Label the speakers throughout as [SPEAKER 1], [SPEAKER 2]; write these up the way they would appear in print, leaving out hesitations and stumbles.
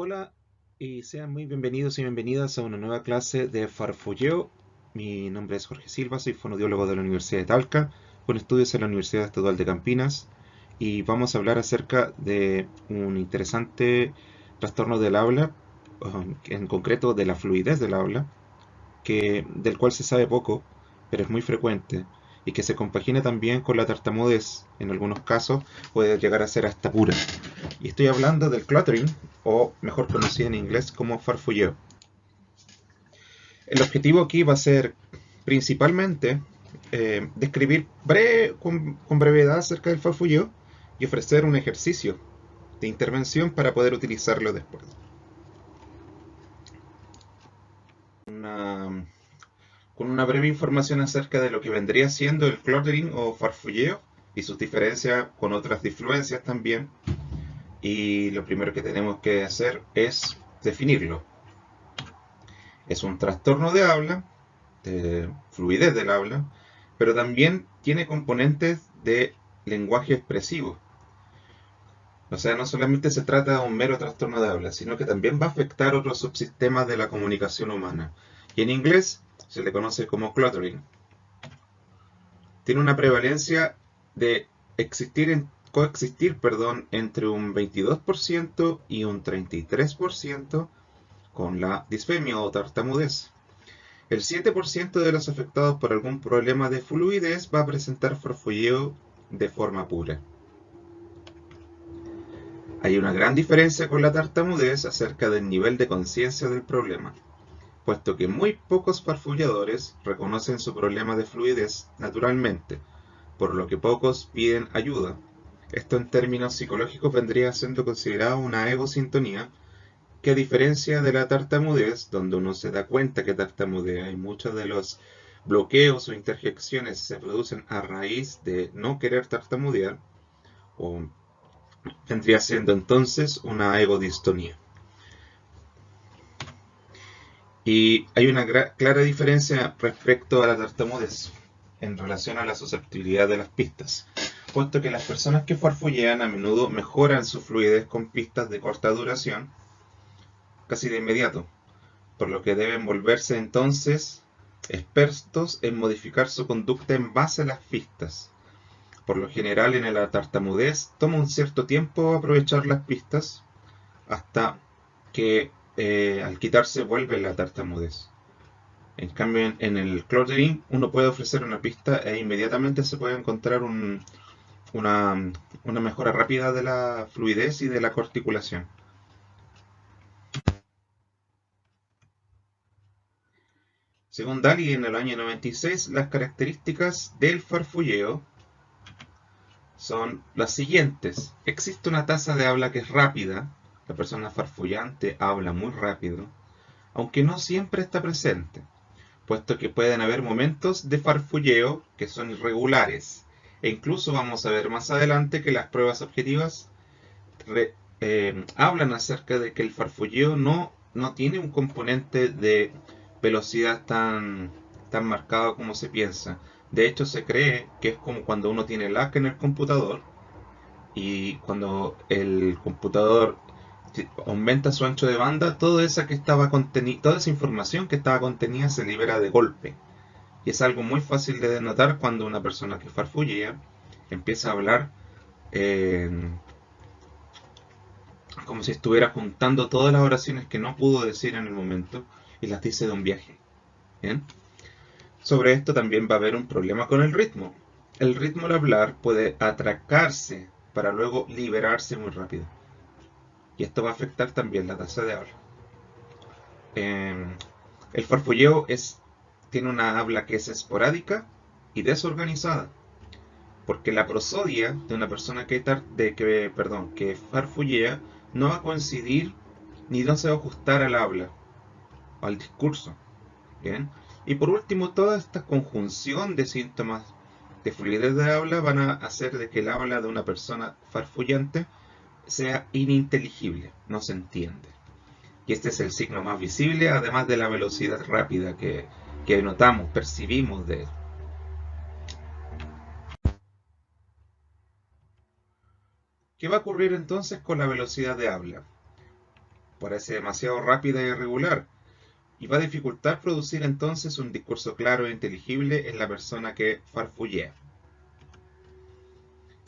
[SPEAKER 1] Hola y sean muy bienvenidos y bienvenidas a una nueva clase de farfulleo. Mi nombre es Jorge Silva, soy fonodiólogo de la Universidad de Talca, con estudios en la Universidad Estatal de Campinas, y vamos a hablar acerca de un interesante trastorno del habla, en concreto de la fluidez del habla, del cual se sabe poco, pero es muy frecuente, y que se compagina también con la tartamudez. En algunos casos puede llegar a ser hasta pura. Y estoy hablando del cluttering, o mejor conocido en inglés como farfulleo. El objetivo aquí va a ser principalmente describir con brevedad acerca del farfulleo y ofrecer un ejercicio de intervención para poder utilizarlo después. Una, con una breve información acerca de lo que vendría siendo el cluttering o farfulleo y sus diferencias con otras disfluencias también. Y lo primero que tenemos que hacer es definirlo. Es un trastorno de habla, de fluidez del habla, pero también tiene componentes de lenguaje expresivo. O sea, no solamente se trata de un mero trastorno de habla, sino que también va a afectar otros subsistemas de la comunicación humana. Y en inglés se le conoce como cluttering. Tiene una prevalencia de coexistir entre un 22% y un 33% con la disfemia o tartamudez. El 7% de los afectados por algún problema de fluidez va a presentar farfulleo de forma pura. Hay una gran diferencia con la tartamudez acerca del nivel de conciencia del problema, puesto que muy pocos farfulladores reconocen su problema de fluidez naturalmente, por lo que pocos piden ayuda. Esto en términos psicológicos vendría siendo considerado una egosintonía, que a diferencia de la tartamudez, donde uno se da cuenta que tartamudea y muchos de los bloqueos o interjecciones se producen a raíz de no querer tartamudear, o vendría siendo entonces una egodistonía. Y hay una clara diferencia respecto a la tartamudez en relación a la susceptibilidad de las pistas, puesto que las personas que farfullean a menudo mejoran su fluidez con pistas de corta duración casi de inmediato, por lo que deben volverse entonces expertos en modificar su conducta en base a las pistas. Por lo general, en la tartamudez toma un cierto tiempo aprovechar las pistas hasta que al quitarse vuelve la tartamudez. En cambio, en el cluttering uno puede ofrecer una pista e inmediatamente se puede encontrar una, una mejora rápida de la fluidez y de la articulación. Según Daly en el año 96, las características del farfulleo son las siguientes. Existe una tasa de habla que es rápida, la persona farfullante habla muy rápido, aunque no siempre está presente, puesto que pueden haber momentos de farfulleo que son irregulares, e incluso vamos a ver más adelante que las pruebas objetivas hablan acerca de que el farfulleo no tiene un componente de velocidad tan marcado como se piensa. De hecho, se cree que es como cuando uno tiene lag en el computador y cuando el computador aumenta su ancho de banda, toda esa información que estaba contenida se libera de golpe. Y es algo muy fácil de denotar cuando una persona que farfullea empieza a hablar eh, como si estuviera juntando todas las oraciones que no pudo decir en el momento y las dice de un viaje. ¿Bien? Sobre esto también va a haber un problema con el ritmo. El ritmo al hablar puede atracarse para luego liberarse muy rápido. Y esto va a afectar también la tasa de habla. Eh, el farfulleo tiene una habla que es esporádica y desorganizada, porque la prosodia de una persona que farfullea no va a coincidir ni no se va a ajustar al habla, al discurso. ¿Bien? Y por último, toda esta conjunción de síntomas de fluidez de habla van a hacer de que el habla de una persona farfullante sea ininteligible, no se entiende. Y este es el signo más visible, además de la velocidad rápida que notamos, percibimos de él. ¿Qué va a ocurrir entonces con la velocidad de habla? parece demasiado rápida e irregular, y va a dificultar producir entonces un discurso claro e inteligible en la persona que farfullea.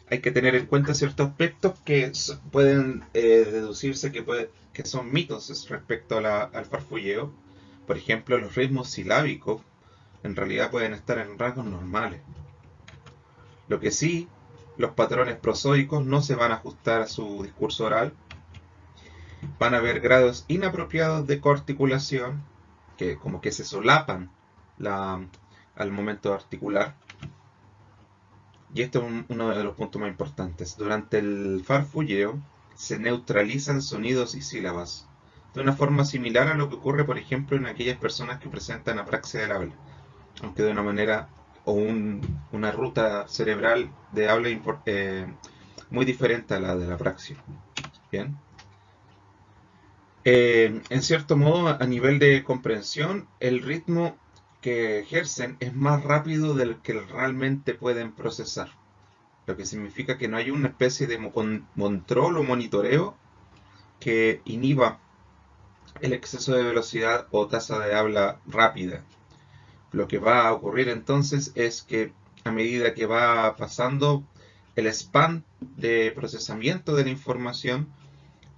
[SPEAKER 1] Hay que tener en cuenta ciertos aspectos que pueden deducirse que son mitos respecto al farfulleo. Por ejemplo, los ritmos silábicos en realidad pueden estar en rangos normales. Lo que sí, los patrones prosódicos no se van a ajustar a su discurso oral. Van a haber grados inapropiados de coarticulación, que como que se solapan al momento de articular. Y este es uno de los puntos más importantes. Durante el farfulleo se neutralizan sonidos y sílabas, de una forma similar a lo que ocurre, por ejemplo, en aquellas personas que presentan apraxia del habla, aunque de una manera o una ruta cerebral de habla muy diferente a la de la apraxia. Bien. En cierto modo, a nivel de comprensión, el ritmo que ejercen es más rápido del que realmente pueden procesar, lo que significa que no hay una especie de control o monitoreo que inhiba el exceso de velocidad o tasa de habla rápida. Lo que va a ocurrir entonces es que a medida que va pasando el span de procesamiento de la información,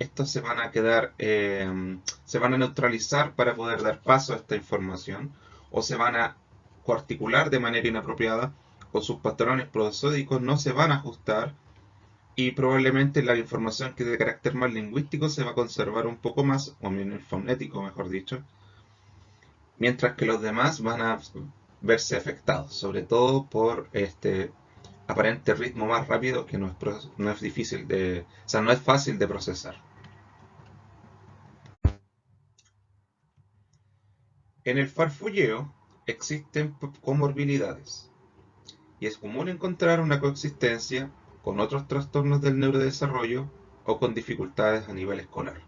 [SPEAKER 1] estos se van a quedar, se van a neutralizar para poder dar paso a esta información, o se van a coarticular de manera inapropiada, o sus patrones prosódicos no se van a ajustar, y probablemente la información que es de carácter más lingüístico se va a conservar un poco más, o en el fonético mejor dicho, mientras que los demás van a verse afectados, sobre todo por este aparente ritmo más rápido que no es difícil de, o sea, no es fácil de procesar. En el farfulleo existen comorbilidades y es común encontrar una coexistencia con otros trastornos del neurodesarrollo o con dificultades a nivel escolar.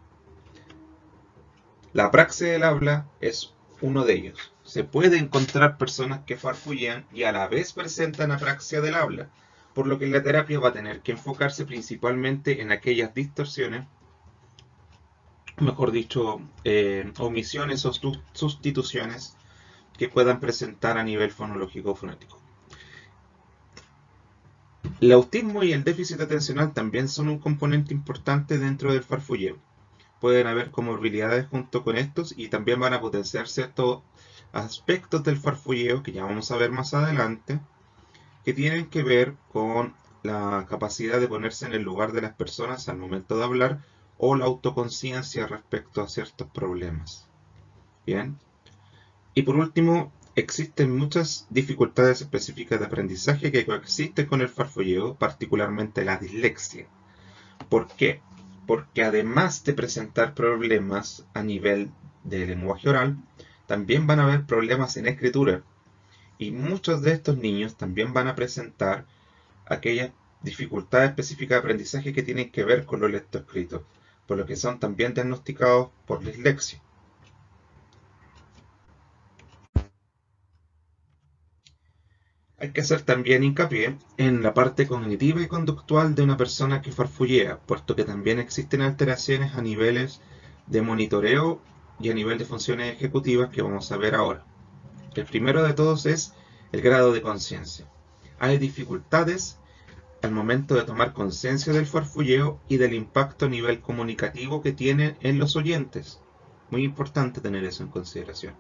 [SPEAKER 1] La apraxia del habla es uno de ellos. Se puede encontrar personas que farfullean y a la vez presentan apraxia del habla, por lo que la terapia va a tener que enfocarse principalmente en aquellas distorsiones, mejor dicho, omisiones o sustituciones que puedan presentar a nivel fonológico o fonético. El autismo y el déficit atencional también son un componente importante dentro del farfulleo. Pueden haber comorbilidades junto con estos y también van a potenciar ciertos aspectos del farfulleo que ya vamos a ver más adelante, que tienen que ver con la capacidad de ponerse en el lugar de las personas al momento de hablar o la autoconciencia respecto a ciertos problemas. Bien. Y por último, existen muchas dificultades específicas de aprendizaje que coexisten con el farfulleo, particularmente la dislexia. ¿Por qué? Porque además de presentar problemas a nivel de lenguaje oral, también van a haber problemas en escritura. Y muchos de estos niños también van a presentar aquellas dificultades específicas de aprendizaje que tienen que ver con lo lectoescrito, por lo que son también diagnosticados por dislexia. Hay que hacer también hincapié en la parte cognitiva y conductual de una persona que farfullea, puesto que también existen alteraciones a niveles de monitoreo y a nivel de funciones ejecutivas que vamos a ver ahora. El primero de todos es el grado de conciencia. Hay dificultades al momento de tomar conciencia del farfulleo y del impacto a nivel comunicativo que tiene en los oyentes. Muy importante tener eso en consideración.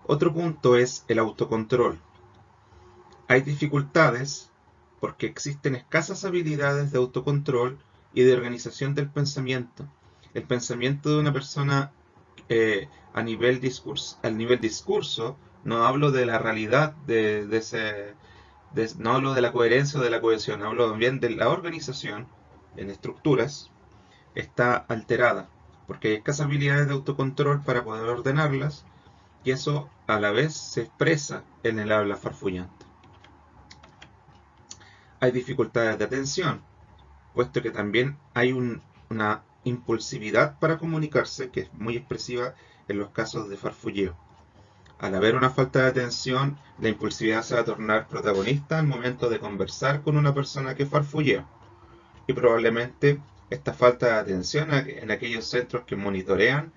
[SPEAKER 1] Otro punto es el autocontrol. Hay dificultades porque existen escasas habilidades de autocontrol y de organización del pensamiento. El pensamiento de una persona a nivel discurso, no hablo de la realidad no hablo de la coherencia o de la cohesión, hablo también de la organización en estructuras, está alterada porque hay escasas habilidades de autocontrol para poder ordenarlas, y eso a la vez se expresa en el habla farfullante. Hay dificultades de atención, puesto que también hay una impulsividad para comunicarse que es muy expresiva en los casos de farfulleo. Al haber una falta de atención, la impulsividad se va a tornar protagonista al momento de conversar con una persona que farfullea, y probablemente esta falta de atención en aquellos centros que monitorean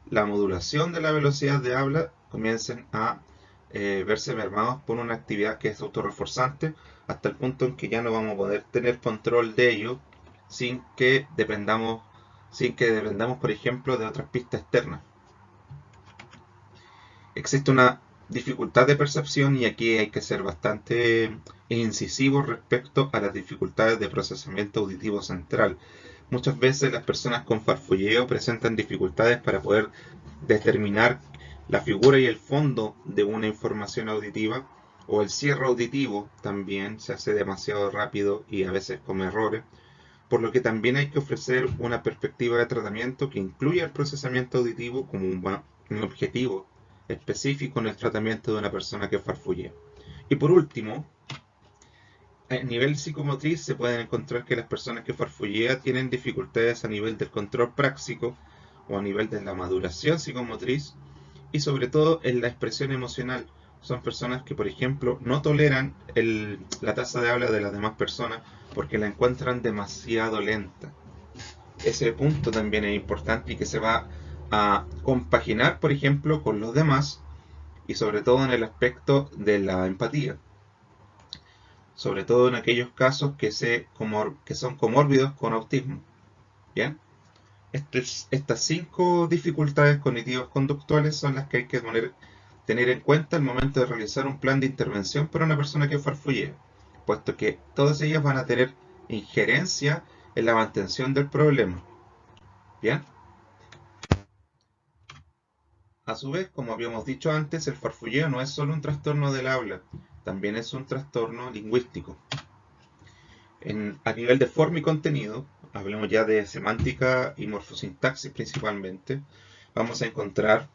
[SPEAKER 1] la modulación de la velocidad de habla comiencen a verse mermados por una actividad que es autorreforzante, hasta el punto en que ya no vamos a poder tener control de ello sin que dependamos, por ejemplo, de otras pistas externas. Existe una dificultad de percepción y aquí hay que ser bastante incisivo respecto a las dificultades de procesamiento auditivo central. Muchas veces las personas con farfulleo presentan dificultades para poder determinar la figura y el fondo de una información auditiva, o el cierre auditivo también se hace demasiado rápido y a veces con errores, por lo que también hay que ofrecer una perspectiva de tratamiento que incluya el procesamiento auditivo como un objetivo específico en el tratamiento de una persona que farfullea. Y por último, a nivel psicomotriz se pueden encontrar que las personas que farfullean tienen dificultades a nivel del control práctico o a nivel de la maduración psicomotriz y sobre todo en la expresión emocional. Son personas que, por ejemplo, no toleran la tasa de habla de las demás personas porque la encuentran demasiado lenta. Ese punto también es importante y que se va a compaginar, por ejemplo, con los demás y sobre todo en el aspecto de la empatía. Sobre todo en aquellos casos que son comórbidos con autismo. ¿Bien? Estas 5 dificultades cognitivas conductuales son las que hay que tener en cuenta al momento de realizar un plan de intervención para una persona que farfullea, puesto que todas ellas van a tener injerencia en la mantención del problema. ¿Bien? A su vez, como habíamos dicho antes, el farfulleo no es solo un trastorno del habla, también es un trastorno lingüístico. A nivel de forma y contenido, hablemos ya de semántica y morfosintaxis principalmente, vamos a encontrar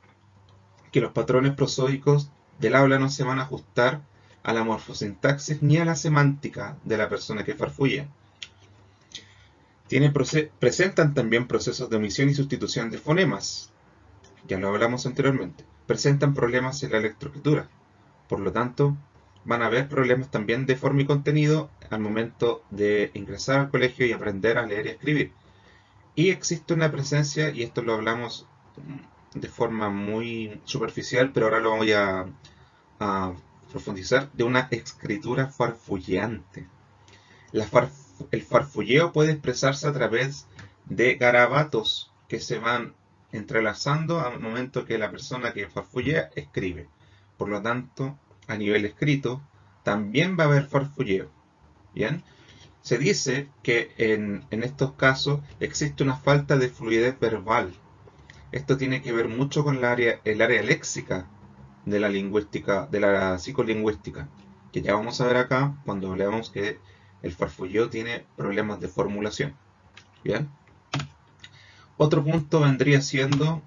[SPEAKER 1] que los patrones prosódicos del habla no se van a ajustar a la morfosintaxis ni a la semántica de la persona que farfulla. Presentan también procesos de omisión y sustitución de fonemas, ya lo hablamos anteriormente. Presentan problemas en la lectoescritura, por lo tanto, van a haber problemas también de forma y contenido al momento de ingresar al colegio y aprender a leer y escribir. Y existe una presencia, y esto lo hablamos de forma muy superficial, pero ahora lo voy a profundizar, de una escritura farfulleante. El farfulleo puede expresarse a través de garabatos que se van entrelazando al momento que la persona que farfullea escribe. Por lo tanto, a nivel escrito, también va a haber farfulleo. ¿Bien? Se dice que en estos casos existe una falta de fluidez verbal. Esto tiene que ver mucho con el área léxica de la lingüística, de la psicolingüística, que ya vamos a ver acá cuando hablemos que el farfulleo tiene problemas de formulación. ¿Bien? Otro punto vendría siendo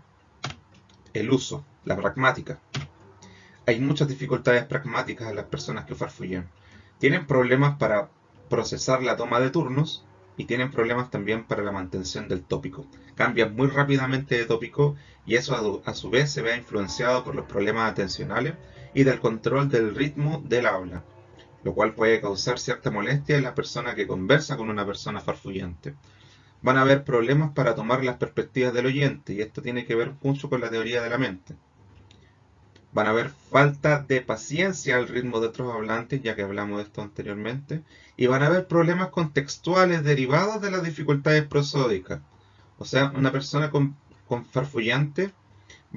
[SPEAKER 1] el uso, la pragmática. Hay muchas dificultades pragmáticas en las personas que farfullean. Tienen problemas para procesar la toma de turnos y tienen problemas también para la mantención del tópico. Cambian muy rápidamente de tópico y eso a su vez se ve influenciado por los problemas atencionales y del control del ritmo del habla, lo cual puede causar cierta molestia en la persona que conversa con una persona farfullante. Van a haber problemas para tomar las perspectivas del oyente y esto tiene que ver mucho con la teoría de la mente. Van a haber falta de paciencia al ritmo de otros hablantes, ya que hablamos de esto anteriormente, y van a haber problemas contextuales derivados de las dificultades prosódicas. O sea, una persona con farfullante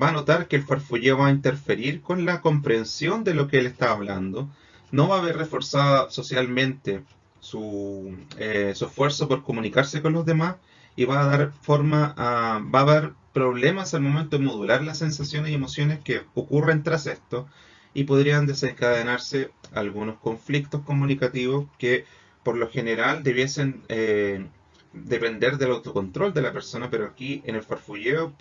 [SPEAKER 1] va a notar que el farfulleo va a interferir con la comprensión de lo que él está hablando, no va a ver reforzada socialmente su esfuerzo por comunicarse con los demás y va a dar va a haber problemas al momento de modular las sensaciones y emociones que ocurren tras esto y podrían desencadenarse algunos conflictos comunicativos que por lo general debiesen depender del autocontrol de la persona, pero aquí en el farfulleo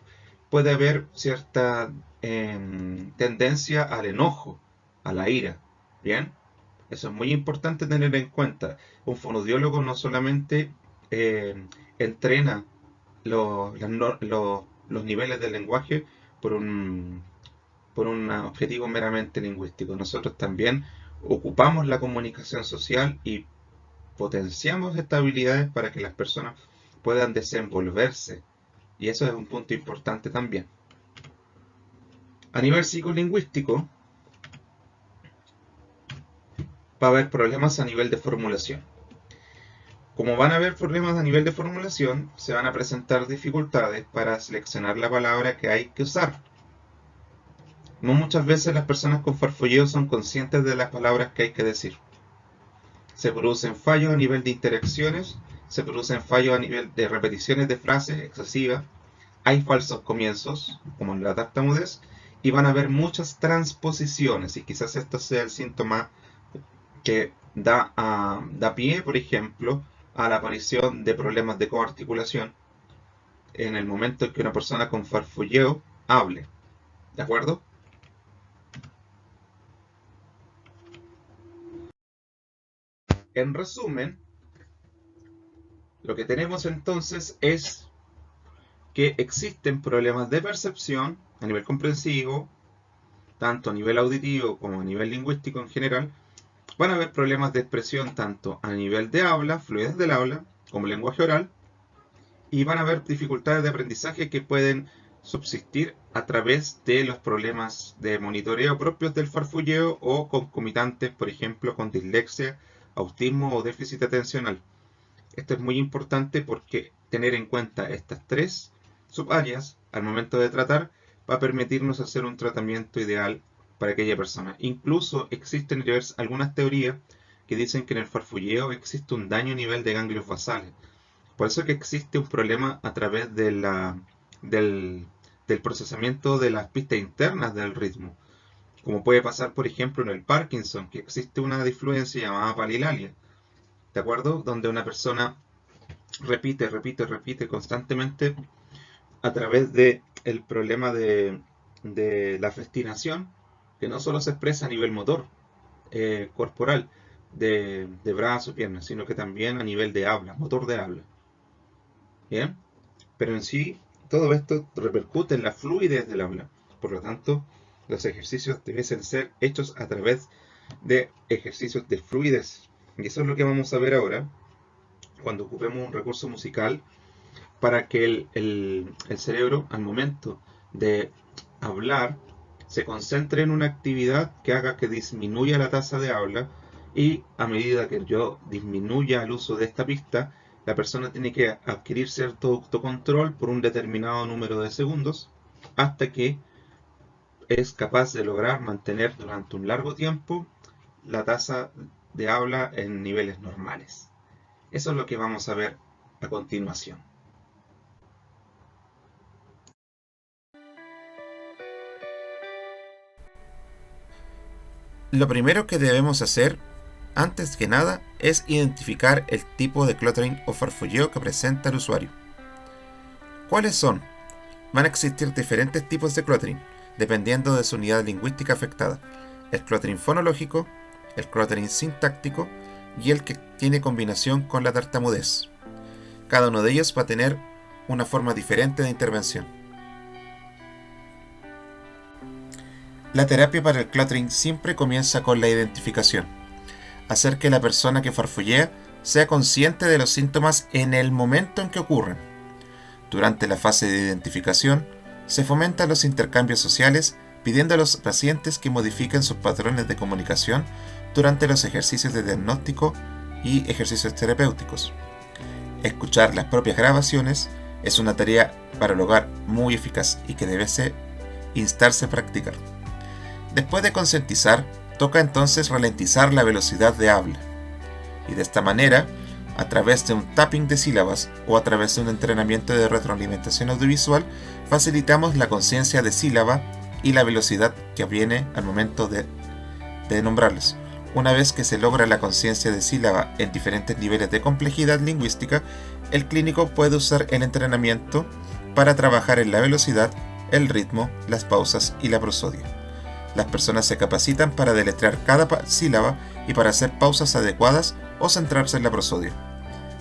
[SPEAKER 1] puede haber cierta tendencia al enojo, a la ira. ¿Bien? Eso es muy importante tener en cuenta. Un fonoaudiólogo no solamente entrena los niveles del lenguaje por un objetivo meramente lingüístico. Nosotros también ocupamos la comunicación social y potenciamos estas habilidades para que las personas puedan desenvolverse. Y eso es un punto importante también. A nivel psicolingüístico, va a haber problemas a nivel de formulación. Como van a haber problemas a nivel de formulación, se van a presentar dificultades para seleccionar la palabra que hay que usar. No muchas veces las personas con farfulleo son conscientes de las palabras que hay que decir. Se producen fallos a nivel de interacciones, se producen fallos a nivel de repeticiones de frases excesivas, hay falsos comienzos, como en la tartamudez, y van a haber muchas transposiciones, y quizás esto sea el síntoma que da pie, por ejemplo, a la aparición de problemas de coarticulación en el momento en que una persona con farfulleo hable. ¿De acuerdo? En resumen, lo que tenemos entonces es que existen problemas de percepción a nivel comprensivo, tanto a nivel auditivo como a nivel lingüístico en general. Van a haber problemas de expresión tanto a nivel de habla, fluidez del habla, como lenguaje oral, y van a haber dificultades de aprendizaje que pueden subsistir a través de los problemas de monitoreo propios del farfulleo o concomitantes, por ejemplo, con dislexia, autismo o déficit atencional. Esto es muy importante porque tener en cuenta estas tres subáreas al momento de tratar va a permitirnos hacer un tratamiento ideal para aquella persona. Incluso existen algunas teorías que dicen que en el farfulleo existe un daño a nivel de ganglios basales. Por eso que existe un problema a través de del procesamiento de las pistas internas del ritmo. Como puede pasar, por ejemplo, en el Parkinson, que existe una disfluencia llamada palilalia. ¿De acuerdo? Donde una persona repite constantemente a través del problema de la festinación, que no solo se expresa a nivel motor, corporal, de brazo, piernas, sino que también a nivel de habla, motor de habla. ¿Bien? Pero en sí, todo esto repercute en la fluidez del habla. Por lo tanto, los ejercicios deben ser hechos a través de ejercicios de fluidez. Y eso es lo que vamos a ver ahora, cuando ocupemos un recurso musical, para que el cerebro, al momento de hablar, se concentre en una actividad que haga que disminuya la tasa de habla, y a medida que yo disminuya el uso de esta pista, la persona tiene que adquirir cierto autocontrol por un determinado número de segundos hasta que es capaz de lograr mantener durante un largo tiempo la tasa de habla en niveles normales. Eso es lo que vamos a ver a continuación.
[SPEAKER 2] Lo primero que debemos hacer, antes que nada, es identificar el tipo de cluttering o farfulleo que presenta el usuario. ¿Cuáles son? Van a existir diferentes tipos de cluttering, dependiendo de su unidad lingüística afectada. El cluttering fonológico, el cluttering sintáctico y el que tiene combinación con la tartamudez. Cada uno de ellos va a tener una forma diferente de intervención. La terapia para el cluttering siempre comienza con la identificación. Hacer que la persona que farfullea sea consciente de los síntomas en el momento en que ocurren. Durante la fase de identificación, se fomentan los intercambios sociales pidiendo a los pacientes que modifiquen sus patrones de comunicación durante los ejercicios de diagnóstico y ejercicios terapéuticos. Escuchar las propias grabaciones es una tarea para el hogar muy eficaz y que debe instarse a practicar. Después de concientizar, toca entonces ralentizar la velocidad de habla. Y de esta manera, a través de un tapping de sílabas o a través de un entrenamiento de retroalimentación audiovisual, facilitamos la conciencia de sílaba y la velocidad que viene al momento de nombrarlos. Una vez que se logra la conciencia de sílaba en diferentes niveles de complejidad lingüística, el clínico puede usar el entrenamiento para trabajar en la velocidad, el ritmo, las pausas y la prosodia. Las personas se capacitan para deletrear cada sílaba y para hacer pausas adecuadas o centrarse en la prosodia.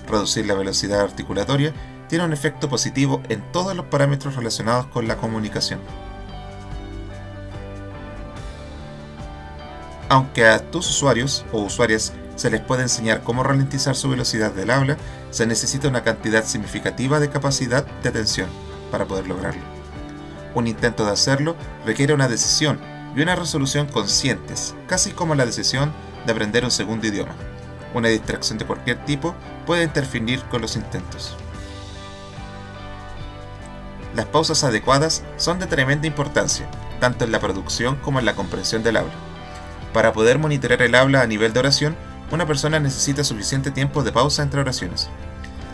[SPEAKER 2] Reducir la velocidad articulatoria tiene un efecto positivo en todos los parámetros relacionados con la comunicación. Aunque a tus usuarios o usuarias se les puede enseñar cómo ralentizar su velocidad del habla, se necesita una cantidad significativa de capacidad de atención para poder lograrlo. Un intento de hacerlo requiere una decisión y una resolución conscientes, casi como la decisión de aprender un segundo idioma. Una distracción de cualquier tipo puede interferir con los intentos. Las pausas adecuadas son de tremenda importancia, tanto en la producción como en la comprensión del habla. Para poder monitorear el habla a nivel de oración, una persona necesita suficiente tiempo de pausa entre oraciones.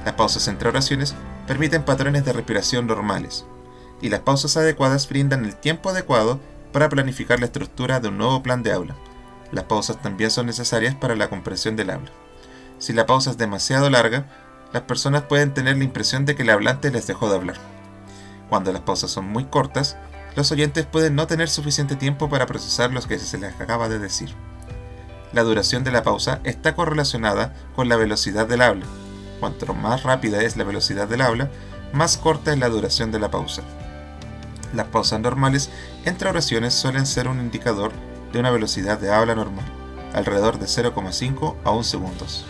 [SPEAKER 2] Las pausas entre oraciones permiten patrones de respiración normales, y las pausas adecuadas brindan el tiempo adecuado para planificar la estructura de un nuevo plan de habla. Las pausas también son necesarias para la comprensión del habla. Si la pausa es demasiado larga, las personas pueden tener la impresión de que el hablante les dejó de hablar. Cuando las pausas son muy cortas, los oyentes pueden no tener suficiente tiempo para procesar lo que se les acaba de decir. La duración de la pausa está correlacionada con la velocidad del habla. Cuanto más rápida es la velocidad del habla, más corta es la duración de la pausa. Las pausas normales entre oraciones suelen ser un indicador de una velocidad de habla normal, alrededor de 0,5 a 1 segundos.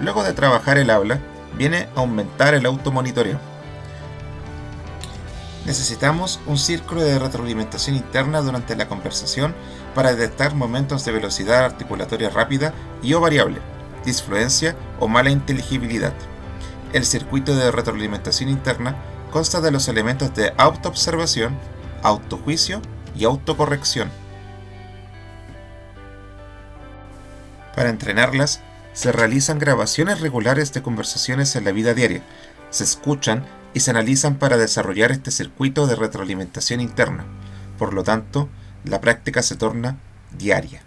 [SPEAKER 2] Luego de trabajar el habla, viene aumentar el automonitoreo. Necesitamos un círculo de retroalimentación interna durante la conversación para detectar momentos de velocidad articulatoria rápida y o variable, disfluencia o mala inteligibilidad. El circuito de retroalimentación interna consta de los elementos de autoobservación, autojuicio y autocorrección. Para entrenarlas, se realizan grabaciones regulares de conversaciones en la vida diaria, se escuchan y se analizan para desarrollar este circuito de retroalimentación interna. Por lo tanto, la práctica se torna diaria.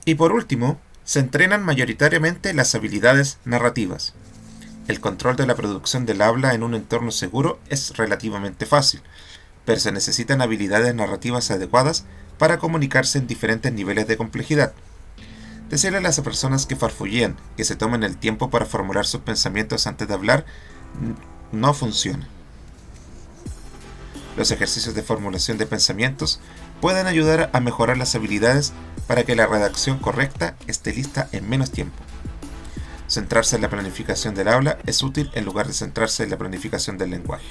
[SPEAKER 2] Y por último, se entrenan mayoritariamente las habilidades narrativas. El control de la producción del habla en un entorno seguro es relativamente fácil, pero se necesitan habilidades narrativas adecuadas para comunicarse en diferentes niveles de complejidad. Decirle a las personas que farfullean que se tomen el tiempo para formular sus pensamientos antes de hablar no funciona. Los ejercicios de formulación de pensamientos pueden ayudar a mejorar las habilidades para que la redacción correcta esté lista en menos tiempo. Centrarse en la planificación del habla es útil en lugar de centrarse en la planificación del lenguaje.